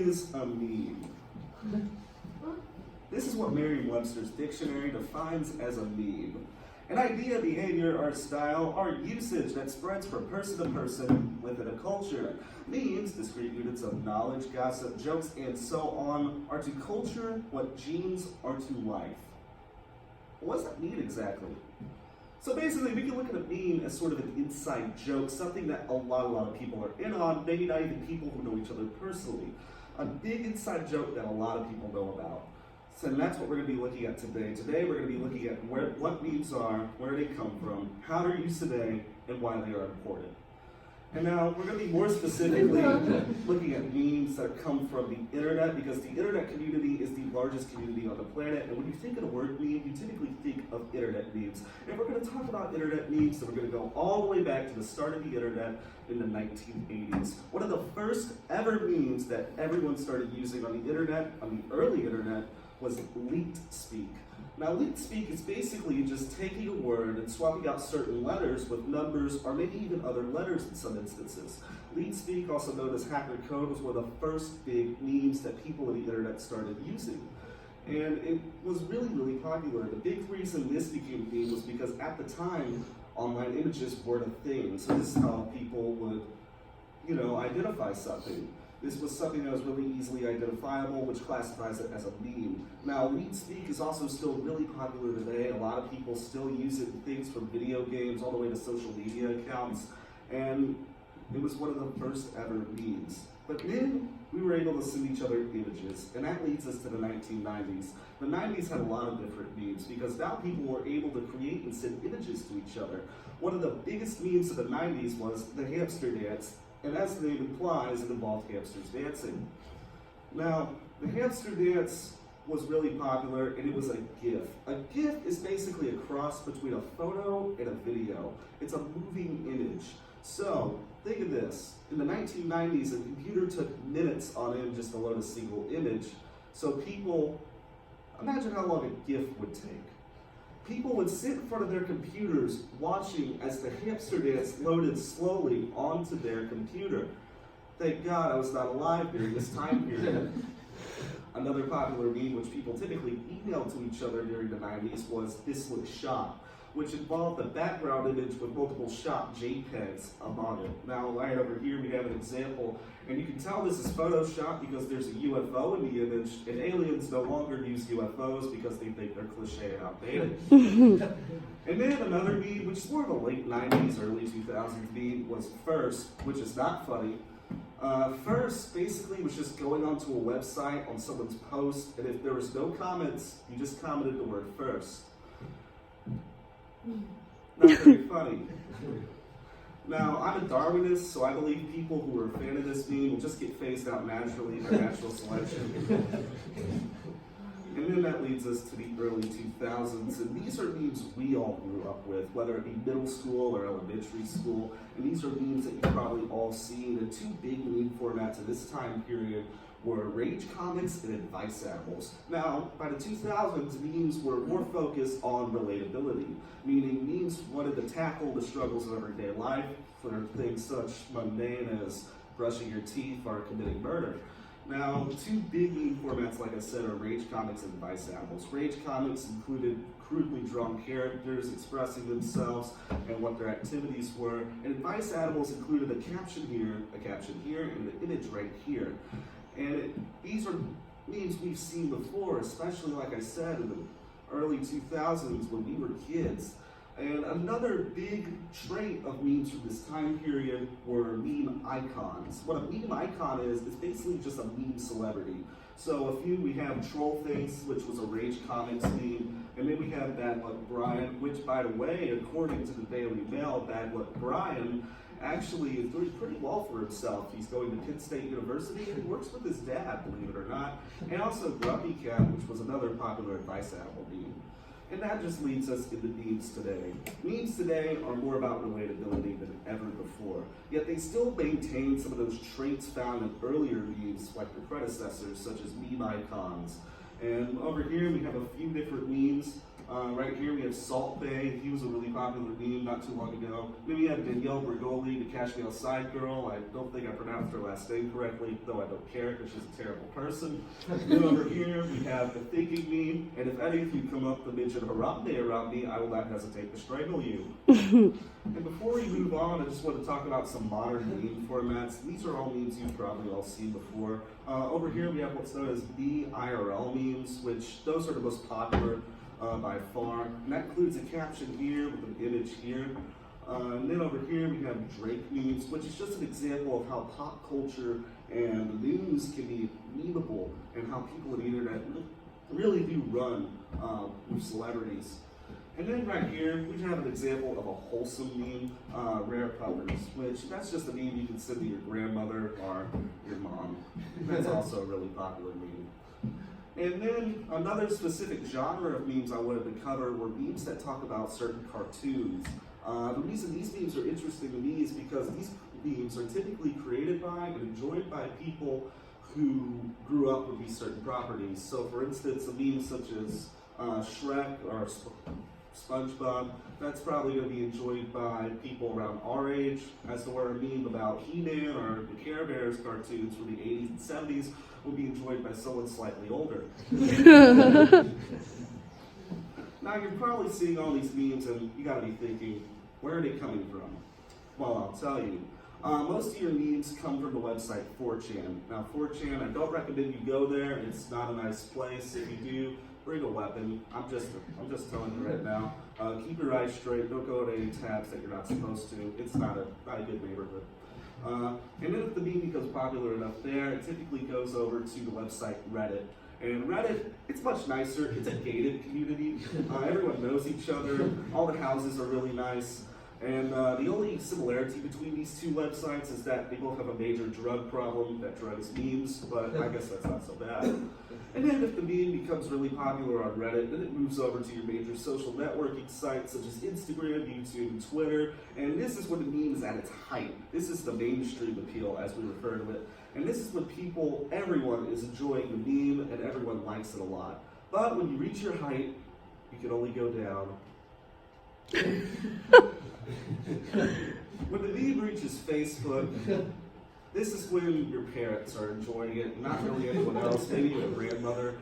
is a meme? This is what Merriam-Webster's dictionary defines as a meme. An idea, behavior, or style, or usage that spreads from person to person within a culture. Memes, discrete units of knowledge, gossip, jokes, and so on, are to culture what genes are to life. What does that mean exactly? So basically, we can look at a meme as sort of an inside joke, something that a lot of people are in on, maybe not even people who know each other personally. A big inside joke that a lot of people know about. So that's what we're going to be looking at today. Today we're going to be looking at what memes are, where they come from, how they're used today, and why they are important. And now we're going to be more specifically looking at memes that come from the internet, because the internet community is the largest community on the planet. And when you think of the word meme, you typically think of internet memes. And we're going to talk about internet memes, so we're going to go all the way back to the start of the internet in the 1980s. One of the first ever memes that everyone started using on the internet, on the early internet, was leaked speak. Now, leaked speak is basically just taking a word and swapping out certain letters with numbers or maybe even other letters in some instances. Leaked speak, also known as hacker code, was one of the first big memes that people on the internet started using. And it was really popular. The big reason this became a meme was because at the time, online images weren't a thing. So this is how people would, identify something. This was something that was really easily identifiable, which classifies it as a meme. Now, leaked speak is also still really popular today. A lot of people still use it in things from video games all the way to social media accounts. And it was one of the first ever memes. But then we were able to send each other images, and that leads us to the 1990s. The 90s had a lot of different memes because now people were able to create and send images to each other. One of the biggest memes of the 90s was the hamster dance. And as the name implies, it involved hamsters dancing. Now, the hamster dance was really popular, and it was a GIF. A GIF is basically a cross between a photo and a video. It's a moving image. So, think of this. In the 1990s, a computer took minutes on end just to load a single image. So people, imagine how long a GIF would take. People would sit in front of their computers watching as the hamster dance loaded slowly onto their computer. Thank God I was not alive during this time period. Another popular meme which people typically emailed to each other during the 90s was "This Looks Shot," which involved a background image with multiple shot JPEGs among it. Now, right over here we have an example, and you can tell this is Photoshop because there's a UFO in the image, and aliens no longer use UFOs because they think they're cliche and outdated. And then another meme, which is more of a late 90s, early 2000s meme, was First, which is not funny. First basically was just going onto a website on someone's post, and if there was no comments, you just commented the word first. Not very funny. Now, I'm a Darwinist, so I believe people who are a fan of this meme will just get phased out naturally by natural selection. And then that leads us to the early 2000s, and these are memes we all grew up with, whether it be middle school or elementary school, and these are memes that you've probably all seen. The two big meme formats of this time period were rage comics and advice animals. Now, by the 2000s, memes were more focused on relatability, meaning memes wanted to tackle the struggles of everyday life for things such mundane as brushing your teeth or committing murder. Now, the two big meme formats, like I said, are rage comics and advice animals. Rage comics included crudely drawn characters expressing themselves and what their activities were, and advice animals included a caption here, and an image right here. And these are memes we've seen before, especially, like I said, in the early 2000s when we were kids. And another big trait of memes from this time period were meme icons. What a meme icon is basically just a meme celebrity. So we have Troll Things, which was a Rage Comics meme, and then we have Bad Luck Brian, which, by the way, according to the Daily Mail, Bad Luck Brian actually is doing pretty well for himself. He's going to Penn State University, and he works with his dad, believe it or not, and also Grumpy Cat, which was another popular advice animal meme. And that just leads us into memes today. Memes today are more about relatability than ever before, yet they still maintain some of those traits found in earlier memes like their predecessors, such as meme icons. And over here we have a few different memes. Right here we have Salt Bae. He was a really popular meme not too long ago. Then we have Danielle Bergoli, the Cash Me Outside girl. I don't think I pronounced her last name correctly, though I don't care because she's a terrible person. Then over here we have the Thinking Meme, and if any of you come up to mention Harambe around me, I will not hesitate to strangle you. And before we move on, I just want to talk about some modern meme formats. These are all memes you've probably all seen before. Over here we have what's known as the IRL memes, which those are the most popular by far. And that includes a caption here with an image here. And then over here we have Drake memes, which is just an example of how pop culture and the news can be memeable and how people on the internet really do run with celebrities. And then right here, we have an example of a wholesome meme, Rare Puppers, which that's just a meme you can send to your grandmother or your mom. That's also a really popular meme. And then another specific genre of memes I wanted to cover were memes that talk about certain cartoons. The reason these memes are interesting to me is because these memes are typically created by and enjoyed by people who grew up with these certain properties. So for instance, a meme such as Shrek or SpongeBob, that's probably going to be enjoyed by people around our age, as to where a meme about He-Man or the Care Bears cartoons from the 80s and 70s will be enjoyed by someone slightly older. Now you're probably seeing all these memes and you got to be thinking, where are they coming from? Well, I'll tell you. Most of your memes come from the website 4chan. Now 4chan, I don't recommend you go there. It's not a nice place. If you do, bring a weapon. I'm just telling you right now. Keep your eyes straight. Don't go to any tabs that you're not supposed to. It's not a good neighborhood. And then if the meme becomes popular enough there, it typically goes over to the website Reddit. And Reddit, it's much nicer. It's a gated community. Everyone knows each other. All the houses are really nice. And the only similarity between these two websites is that they both have a major drug problem that drugs memes, but I guess that's not so bad. And then if the meme becomes really popular on Reddit, then it moves over to your major social networking sites such as Instagram, YouTube, and Twitter. And this is when the meme is at its height. This is the mainstream appeal, as we refer to it. And this is when everyone is enjoying the meme and everyone likes it a lot. But when you reach your height, you can only go down. When the meme reaches Facebook, this is when your parents are enjoying it, not really anyone else, maybe your grandmother.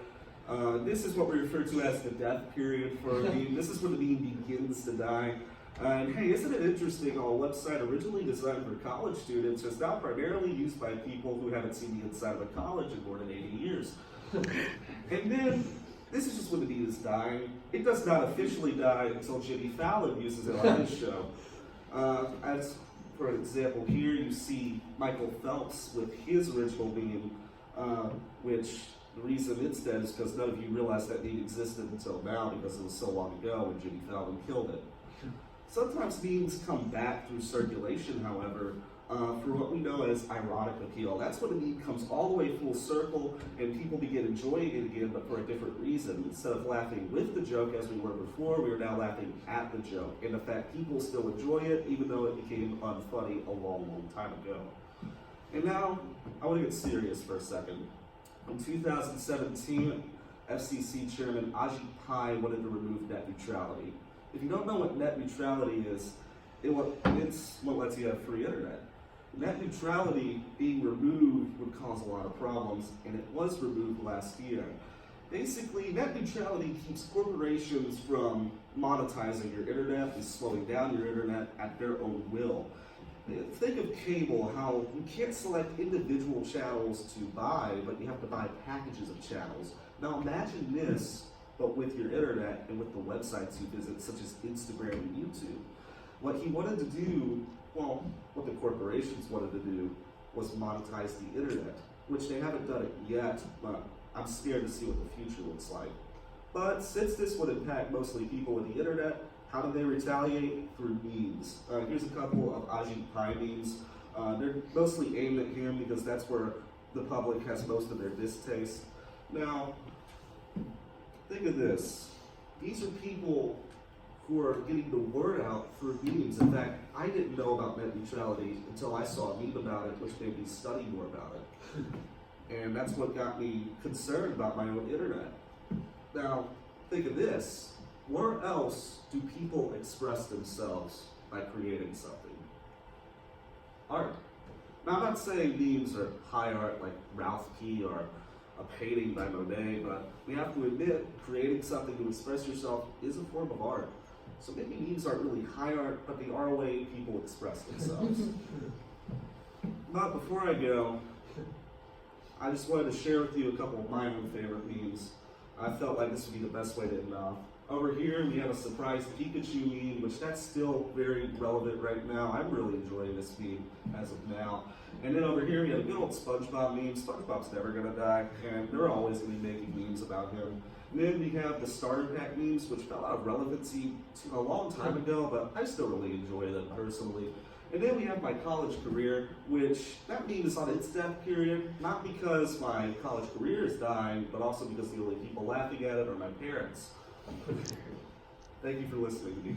This is what we refer to as the death period for a meme. This is when the meme begins to die. And hey, isn't it interesting how a website originally designed for college students is now primarily used by people who haven't seen the inside of a college in more than 80 years. And then, this is just when the meme is dying. It does not officially die until Jimmy Fallon uses it on his show. As for example, here you see Michael Phelps with his original meme, which the reason it's dead is because none of you realized that meme existed until now because it was so long ago when Jimmy Fallon killed it. Sometimes memes come back through circulation, however, for what we know as ironic appeal. That's when a meme comes all the way full circle and people begin enjoying it again, but for a different reason. Instead of laughing with the joke as we were before, we are now laughing at the joke. And in fact, people still enjoy it, even though it became unfunny a long, long time ago. And now, I want to get serious for a second. In 2017, FCC Chairman Ajit Pai wanted to remove net neutrality. If you don't know what net neutrality is, it's what lets you have free internet. Net neutrality being removed would cause a lot of problems, and it was removed last year. Basically, net neutrality keeps corporations from monetizing your internet and slowing down your internet at their own will. Think of cable, how you can't select individual channels to buy, but you have to buy packages of channels. Now imagine this, but with your internet and with the websites you visit, such as Instagram and YouTube. What he wanted to do, well, what the corporations wanted to do, was monetize the internet, which they haven't done it yet, but I'm scared to see what the future looks like. But since this would impact mostly people with the internet, how do they retaliate? Through memes. Here's a couple of Ajit Pai memes. They're mostly aimed at him because that's where the public has most of their distaste. Now, think of this. These are people who are getting the word out through memes. In fact, I didn't know about net neutrality until I saw a meme about it, which made me study more about it. And that's what got me concerned about my own internet. Now, think of this. Where else do people express themselves by creating something? Art. Now, I'm not saying memes are high art like Ralph Key or a painting by Monet, but we have to admit creating something to express yourself is a form of art. So maybe memes aren't really high art, but they are a way people express themselves. But before I go, I just wanted to share with you a couple of my own favorite memes. I felt like this would be the best way to end off. Over here, we have a surprise Pikachu meme, which that's still very relevant right now. I'm really enjoying this meme as of now. And then over here, we have a good old SpongeBob meme. SpongeBob's never gonna die, and they're always gonna be making memes about him. And then we have the starter pack memes, which fell out of relevancy a long time ago, but I still really enjoy them personally. And then we have my college career, which that meme is on its death period, not because my college career is dying, but also because the only people laughing at it are my parents. Thank you for listening to me.